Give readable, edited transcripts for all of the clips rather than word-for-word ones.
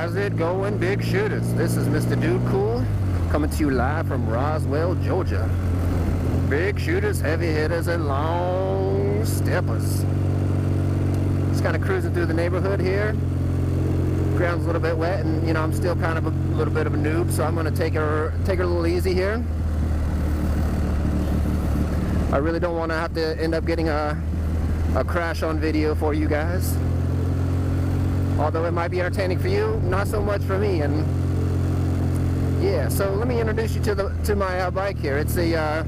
How's it going, big shooters? This is Mr. Dudecool coming to you live from Roswell, Georgia. Big shooters, heavy hitters, and long steppers. Just kind of cruising through the neighborhood here. Ground's a little bit wet, and you know I'm still kind of a little bit of a noob, so I'm going to take her a little easy here. I really don't want to have to end up getting a crash on video for you guys. Although it might be entertaining for you, not so much for me. And yeah, so let me introduce you to my bike here. It's a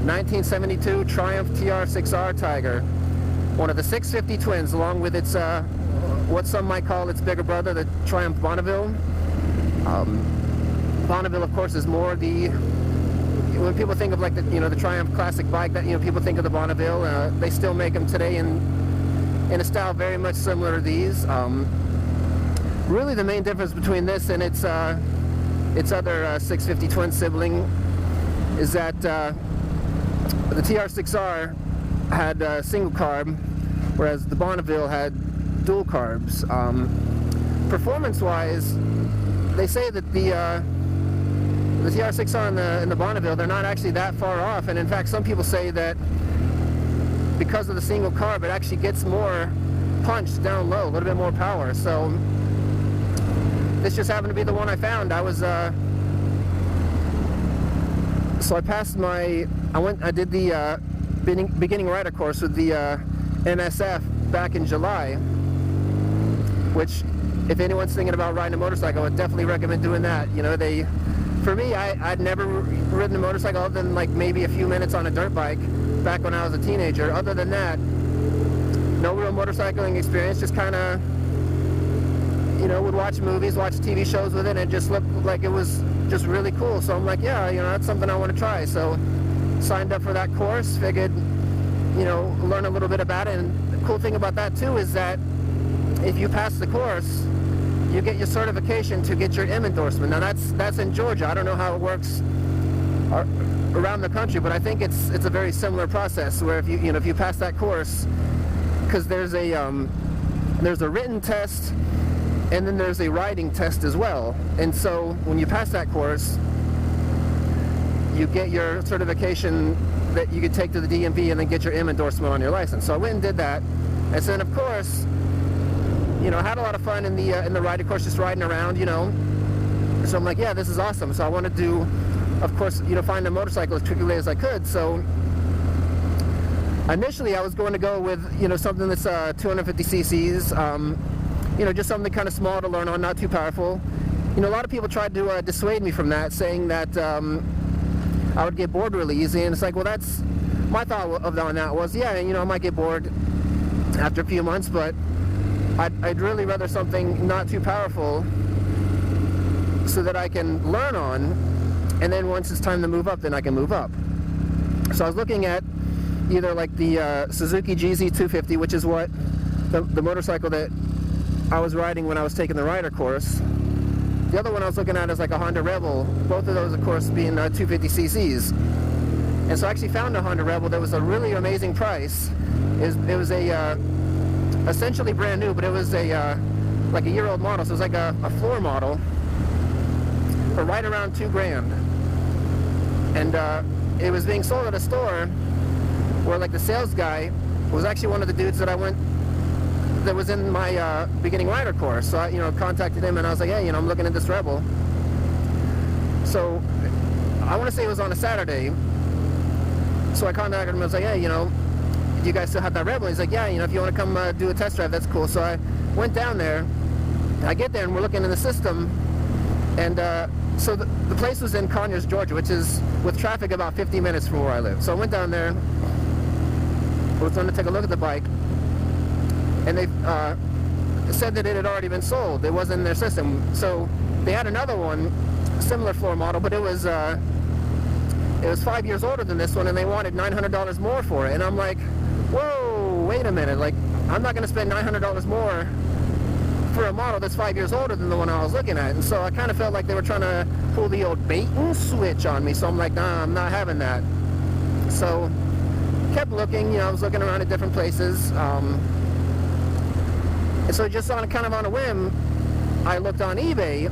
1972 Triumph TR6R Tiger, one of the 650 twins, along with its what some might call its bigger brother, the Triumph Bonneville. Bonneville, of course, is more the, when people think of like the the Triumph classic bike, that people think of the Bonneville. They still make them today in a style very much similar to these. Really, the main difference between this and its other 650 twin sibling is that the TR6R had single carb, whereas the Bonneville had dual carbs. Performance-wise, they say that the TR6R and the Bonneville, they're not actually that far off, and in fact some people say that because of the single carb it actually gets more punch down low, a little bit more power. So this just happened to be the one I found. I was so I passed my, I did the beginning rider course with the NSF back in July, which if anyone's thinking about riding a motorcycle, I would definitely recommend doing that. For me, I'd never ridden a motorcycle other than like maybe a few minutes on a dirt bike back when I was a teenager. Other than that, no real motorcycling experience, just kind of, would watch movies, watch TV shows with it, and it just looked like it was just really cool. So I'm like, yeah, that's something I want to try. So signed up for that course, figured, learn a little bit about it. And the cool thing about that too is that if you pass the course, you get your certification to get your M endorsement. Now that's in Georgia. I don't know how it works around the country, but I think it's a very similar process where if you pass that course, because there's a written test and then there's a riding test as well. And so when you pass that course, you get your certification that you could take to the DMV and then get your M endorsement on your license. So I went and did that, and then of course, I had a lot of fun in the riding course, just riding around, So I'm like, yeah, this is awesome. So I wanted to, of course, find a motorcycle as quickly as I could. So initially I was going to go with, something that's 250 cc's, just something kind of small to learn on, not too powerful. A lot of people tried to dissuade me from that, saying that I would get bored really easy. And it's like, well, that's my thought on that was, yeah, I might get bored after a few months, but I'd really rather something not too powerful so that I can learn on, and then once it's time to move up, then I can move up. So I was looking at either like the Suzuki GZ250, which is what the motorcycle that I was riding when I was taking the rider course. The other one I was looking at is like a Honda Rebel, both of those of course being 250 cc's. And so I actually found a Honda Rebel that was a really amazing price. It was a essentially brand new, but it was like a year-old model, so it was like a floor model for right around $2,000. And it was being sold at a store where like the sales guy was actually one of the dudes that was in my beginning rider course. So I contacted him and I was like, hey, I'm looking at this Rebel. So I want to say it was on a Saturday. So I contacted him and I was like, hey, do you guys still have that Rebel? He's like, yeah, if you want to come do a test drive, that's cool. So I went down there. I get there and we're looking in the system, and so the place was in Conyers, Georgia, which is with traffic about 50 minutes from where I live. So I went down there, was going to take a look at the bike, and they said that it had already been sold. It wasn't in their system. So they had another one, similar floor model, but it was 5 years older than this one, and they wanted $900 more for it. And I'm like, whoa, wait a minute, like, I'm not going to spend $900 more for a model that's 5 years older than the one I was looking at. And so I kind of felt like they were trying to pull the old bait and switch on me. So I'm like, nah, I'm not having that. So kept looking, I was looking around at different places. And so just kind of on a whim, I looked on eBay,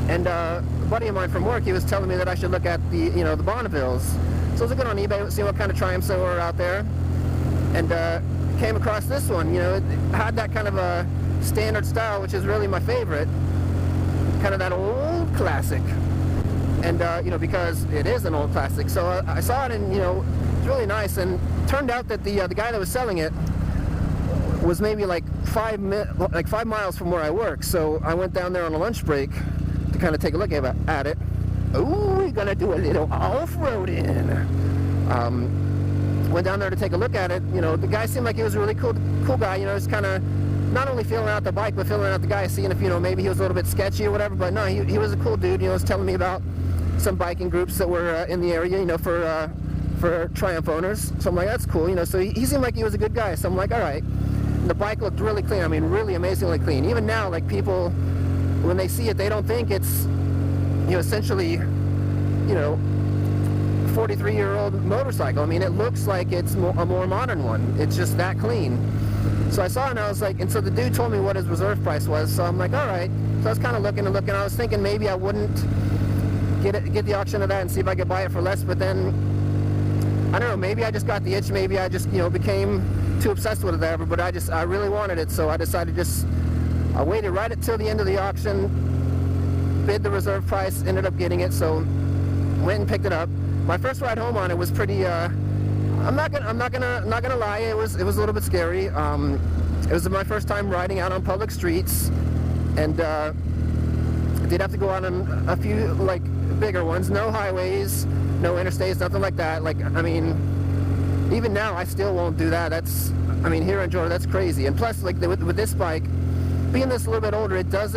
and a buddy of mine from work, he was telling me that I should look at the, you know, the Bonnevilles. So I was looking on eBay, see what kind of Triumphs there were out there, and came across this one. You know, it had that kind of a standard style, which is really my favorite, kind of that old classic. And you know, because it is an old classic, so I saw it, and you know, it's really nice. And turned out that the guy that was selling it was maybe like 5 miles from where I work. So I went down there on a lunch break to kind of take a look at it. Ooh, we're gonna do a little off-roading. Went down there to take a look at it. You know, the guy seemed like he was a really cool guy. You know, just kind of not only feeling out the bike, but feeling out the guy, seeing if, you know, maybe he was a little bit sketchy or whatever. But no, he was a cool dude. You know, was telling me about some biking groups that were in the area, you know, for Triumph owners. So I'm like, that's cool. You know, so he seemed like he was a good guy. So I'm like, all right. And the bike looked really clean. I mean, really amazingly clean. Even now, like, people, when they see it, they don't think it's, you know, essentially, you know, 43-year-old motorcycle. I mean, it looks like it's a more modern one. It's just that clean. So I saw it, and I was like, and so the dude told me what his reserve price was. So I'm like, all right. So I was kind of looking and looking. I was thinking maybe I wouldn't get the auction of that and see if I could buy it for less. But then, I don't know, maybe I just got the itch. Maybe I just, you know, became too obsessed with it ever. But I really wanted it. So I decided I waited right until the end of the auction, bid the reserve price, ended up getting it. So went and picked it up. My first ride home on it was pretty, I'm not gonna lie, it was a little bit scary. It was my first time riding out on public streets, and I did have to go out on a few, like, bigger ones. No highways, no interstates, nothing like that. Like, I mean, even now I still won't do that. That's, I mean, here in Georgia, that's crazy. And plus, like, with this bike, being this a little bit older, it does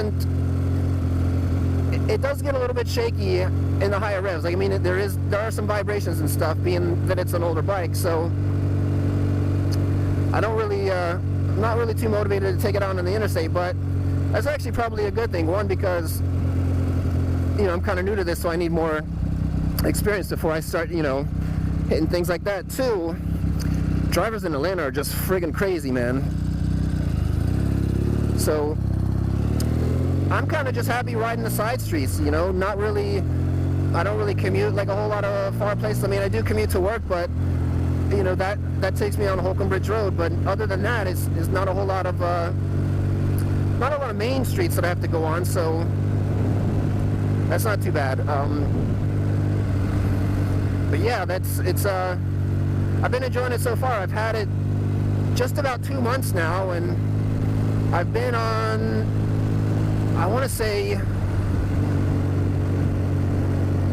get a little bit shaky in the higher revs. Like, I mean, there are some vibrations and stuff, being that it's an older bike. So I don't really, I'm not really too motivated to take it out on the interstate. But that's actually probably a good thing. One, because, you know, I'm kind of new to this, so I need more experience before I start, you know, hitting things like that. Two, drivers in Atlanta are just friggin' crazy, man. So I'm kind of just happy riding the side streets, you know, not really, I don't really commute like a whole lot of far places. I mean, I do commute to work, but, you know, that takes me on Holcomb Bridge Road. But other than that, it's not a whole lot of, main streets that I have to go on, so that's not too bad. But yeah, I've been enjoying it so far. I've had it just about 2 months now, and I've been on, I want to say,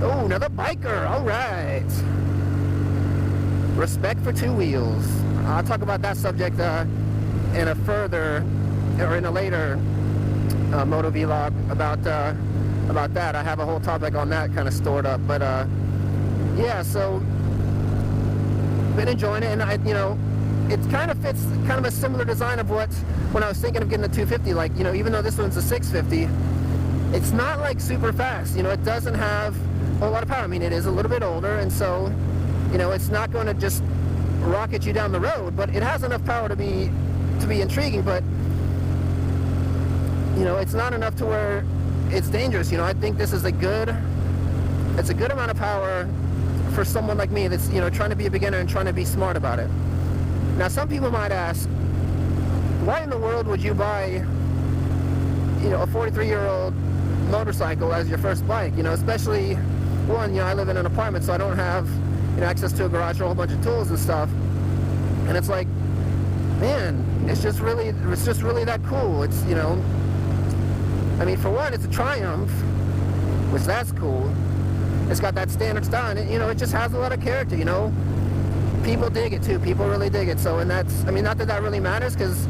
oh, another biker, all right. Respect for two wheels. I'll talk about that subject in a later motovlog about that. I have a whole topic on that kind of stored up, but yeah, so been enjoying it, and you know, it kind of fits kind of a similar design of when I was thinking of getting the 250. Like, you know, even though this one's a 650, it's not like super fast. You know, it doesn't have a whole lot of power. I mean, it is a little bit older, and so, you know, it's not going to just rocket you down the road, but it has enough power to be intriguing. But, you know, it's not enough to where it's dangerous. You know, I think this is a good amount of power for someone like me that's, you know, trying to be a beginner and trying to be smart about it. Now, some people might ask, why in the world would you buy, you know, a 43-year-old motorcycle as your first bike? You know, especially, one, you know, I live in an apartment, so I don't have, you know, access to a garage or a whole bunch of tools and stuff. And it's like, man, it's just really that cool. It's, you know, I mean, for one, it's a Triumph, which that's cool. It's got that standard style, and it, you know, it just has a lot of character, you know. People dig it too. People really dig it. So, and that's, I mean, not that really matters, because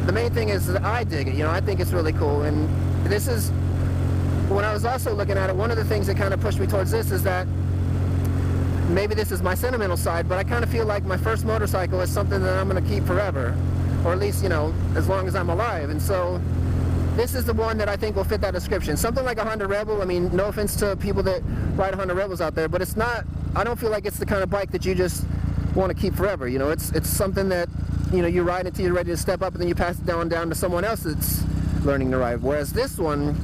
the main thing is that I dig it. You know, I think it's really cool. And this is, when I was also looking at it, one of the things that kind of pushed me towards this is that maybe this is my sentimental side, but I kind of feel like my first motorcycle is something that I'm going to keep forever, or at least, you know, as long as I'm alive. And so this is the one that I think will fit that description. Something like a Honda Rebel. I mean, no offense to people that ride Honda Rebels out there, but it's not, I don't feel like it's the kind of bike that you just want to keep forever. You know, it's something that, you know, you ride until you're ready to step up, and then you pass it down to someone else that's learning to ride. Whereas this one,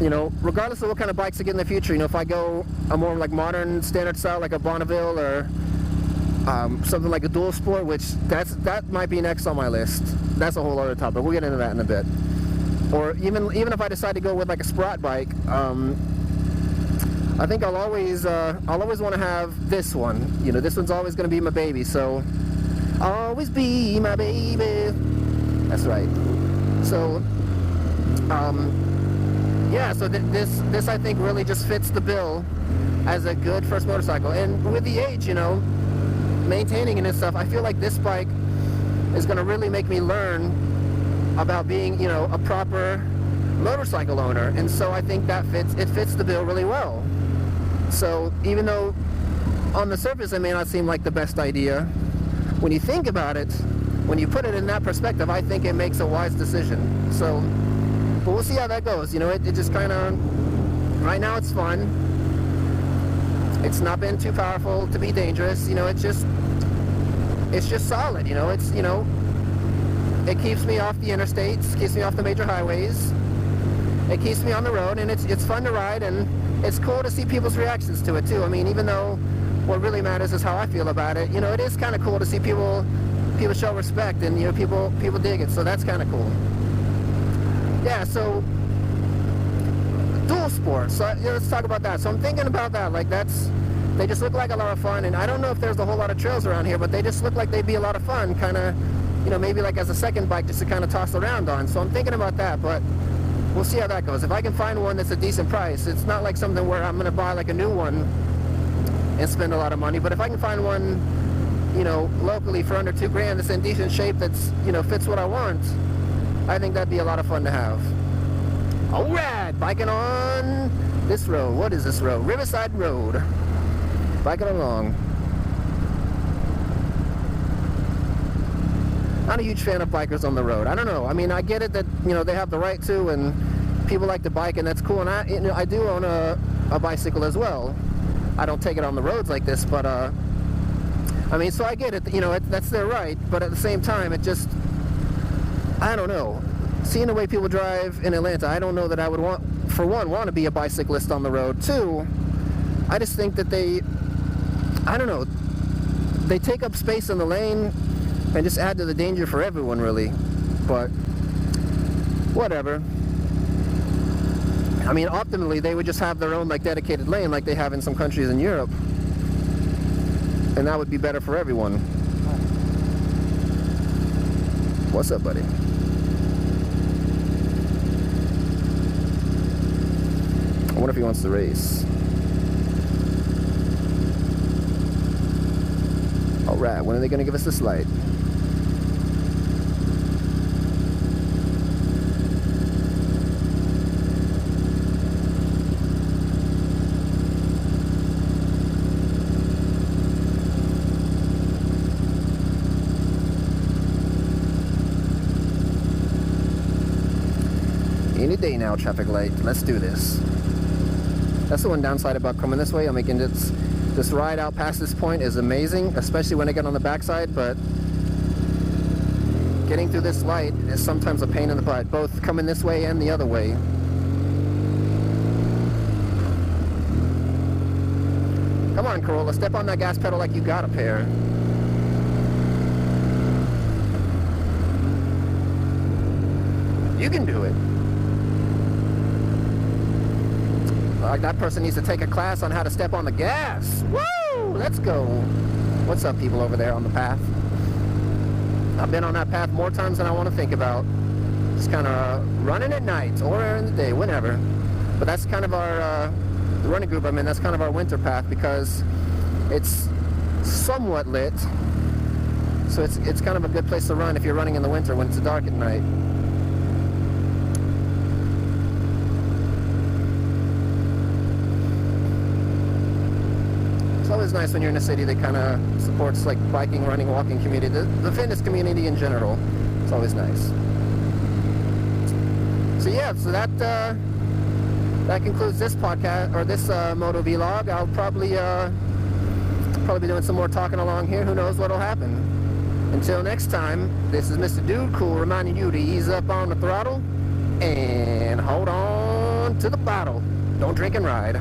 you know, regardless of what kind of bikes I get in the future, you know, if I go a more like modern standard style like a Bonneville or something like a dual sport, which that might be next on my list. That's a whole other topic. We'll get into that in a bit. Or even if I decide to go with like a Sprott bike, I think I'll always want to have this one. You know, this one's always going to be my baby. So always be my baby. That's right. So yeah. So this I think really just fits the bill as a good first motorcycle. And with the age, you know, maintaining it and stuff, I feel like this bike is going to really make me learn about being, you know, a proper motorcycle owner. And so I think that fits the bill really well. So even though on the surface it may not seem like the best idea, when you think about it, when you put it in that perspective, I think it makes a wise decision. So, but we'll see how that goes. You know, it just kind of, right now it's fun. It's not been too powerful to be dangerous. You know, it's just solid. You know, it's, you know, it keeps me off the interstates, keeps me off the major highways. It keeps me on the road, and it's fun to ride, and it's cool to see people's reactions to it too. I mean, even though what really matters is how I feel about it, you know, it is kind of cool to see people show respect, and, you know, people dig it. So that's kind of cool. Yeah. So dual sports. So you know, let's talk about that. So I'm thinking about that. Like they just look like a lot of fun, and I don't know if there's a whole lot of trails around here, but they just look like they'd be a lot of fun. Kind of, you know, maybe like as a second bike just to kind of toss around on. So I'm thinking about that, but we'll see how that goes. If I can find one that's a decent price, it's not like something where I'm going to buy like a new one and spend a lot of money. But if I can find one, you know, locally for under $2,000 that's in decent shape, that's, you know, fits what I want, I think that'd be a lot of fun to have. All right, biking on this road. What is this road? Riverside Road. Biking along. Not a huge fan of bikers on the road. I don't know. I mean, I get it that, you know, they have the right to, and people like to bike, and that's cool. And I do own a bicycle as well. I don't take it on the roads like this, but I mean, so I get it. You know, that's their right. But at the same time, it just, I don't know. Seeing the way people drive in Atlanta, I don't know that I would want to be a bicyclist on the road. Two, I just think that I don't know, they take up space in the lane and just add to the danger for everyone, really. But whatever. I mean, optimally, they would just have their own like dedicated lane like they have in some countries in Europe, and that would be better for everyone. What's up, buddy? I wonder if he wants to race. All right, when are they going to give us this light? Any day now, traffic light. Let's do this. That's the one downside about coming this way. I'm making this ride out past this point is amazing, especially when I get on the backside, but getting through this light is sometimes a pain in the butt, both coming this way and the other way. Come on, Corolla, step on that gas pedal like you got a pair. You can do it. Like that person needs to take a class on how to step on the gas. Woo! Let's go. What's up, people over there on the path? I've been on that path more times than I want to think about. Just kind of running at night or in the day, whenever. But that's kind of our the running group I'm in. That's kind of our winter path because it's somewhat lit. So it's kind of a good place to run if you're running in the winter when it's dark at night. It's always nice when you're in a city that kind of supports like biking, running, walking community, the fitness community in general. It's always nice. So yeah, so that concludes this podcast or this moto vlog. I'll probably be doing some more talking along here. Who knows what'll happen? Until next time, this is Mr. Dudecool reminding you to ease up on the throttle and hold on to the bottle. Don't drink and ride.